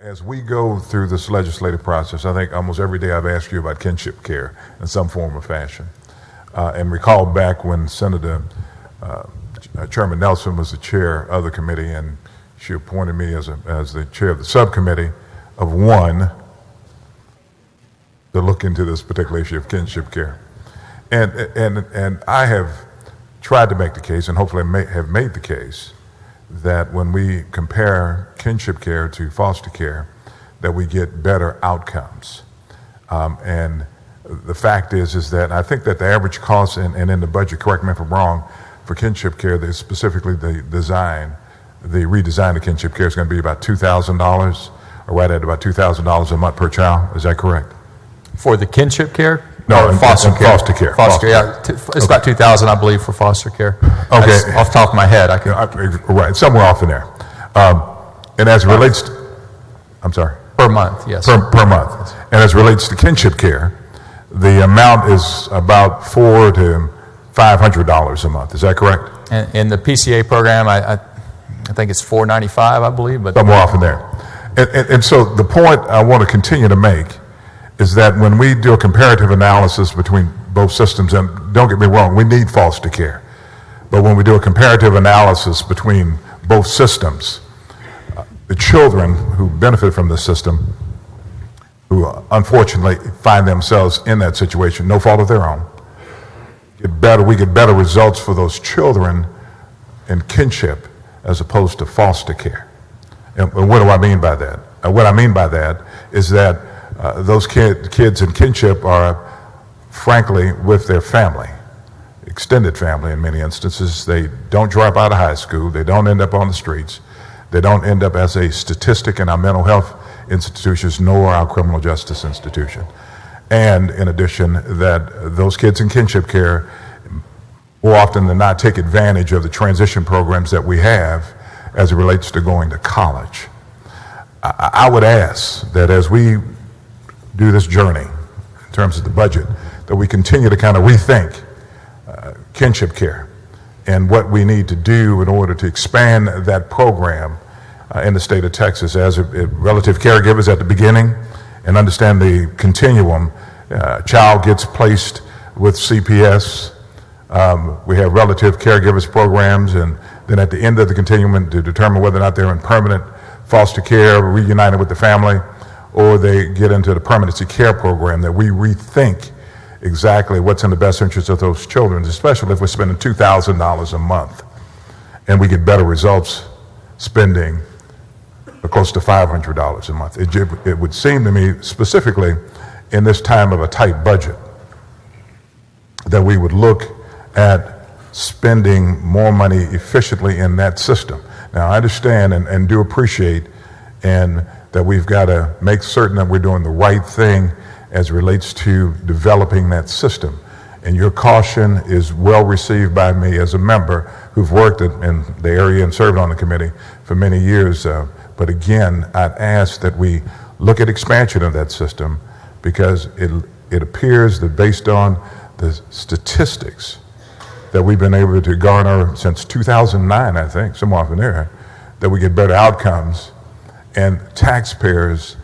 As we go through this legislative process, I think almost every day I've asked you about kinship care in some form or fashion. And recall back when Senator Chairman Nelson was the chair of the committee, and she appointed me as the chair of the subcommittee of one to look into this particular issue of kinship care. And I have tried to make the case, and hopefully have made the case, that when we compare kinship care to foster care, that we get better outcomes. And the fact is that I think that the average cost, and in the budget, correct me if I'm wrong, for kinship care, there's specifically the redesign of kinship care is going to be about $2,000, or right at about $2,000 a month per child. Is that correct? For the kinship care? No, foster care. Foster care. Foster care, yeah. It's about $2,000, I believe, for foster care. Okay. That's off the top of my head. Right, somewhere off in there. And as it relates to, I'm sorry? Per month, yes. Per month. And as it relates to kinship care, the amount is about $400 to $500 a month. Is that correct? And in the PCA program, I think it's $495, I believe. But somewhere off in there. And so the point I want to continue to make is that when we do a comparative analysis between both systems, and don't get me wrong, we need foster care, but when we do a comparative analysis between both systems, the children who benefit from the system, who unfortunately find themselves in that situation, no fault of their own, we get better results for those children in kinship as opposed to foster care. And what do I mean by that? What I mean by that is that those kids in kinship are, frankly, with their family, extended family in many instances. They don't drop out of high school. They don't end up on the streets. They don't end up as a statistic in our mental health institutions nor our criminal justice institution. And in addition, that those kids in kinship care more often than not take advantage of the transition programs that we have as it relates to going to college. I would ask that as we do this journey in terms of the budget, that we continue to kind of rethink kinship care and what we need to do in order to expand that program in the state of Texas as relative caregivers at the beginning, and understand the continuum. Child gets placed with CPS. We have relative caregivers programs, and then at the end of the continuum to determine whether or not they're in permanent foster care, reunited with the family, or they get into the permanency care program, that we rethink exactly what's in the best interest of those children, especially if we're spending $2,000 a month and we get better results spending close to $500 a month. It would seem to me, specifically in this time of a tight budget, that we would look at spending more money efficiently in that system. Now, I understand and do appreciate and that we've got to make certain that we're doing the right thing as it relates to developing that system. And your caution is well received by me as a member who've worked in the area and served on the committee for many years. But again, I'd ask that we look at expansion of that system, because it appears that based on the statistics that we've been able to garner since 2009, I think, somewhere off in there, that we get better outcomes, and taxpayers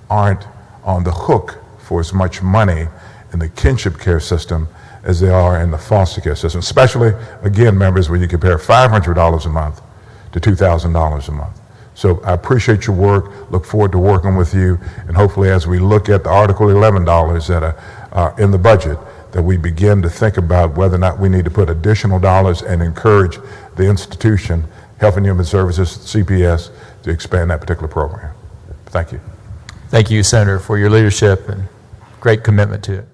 aren't on the hook for as much money in the kinship care system as they are in the foster care system, especially, again, members, when you compare $500 a month to $2,000 a month. So I appreciate your work, look forward to working with you, and hopefully as we look at the Article 11 dollars that are in the budget, that we begin to think about whether or not we need to put additional dollars and encourage the institution, Health and Human Services, CPS, to expand that particular program. Thank you. Thank you, Senator, for your leadership and great commitment to it.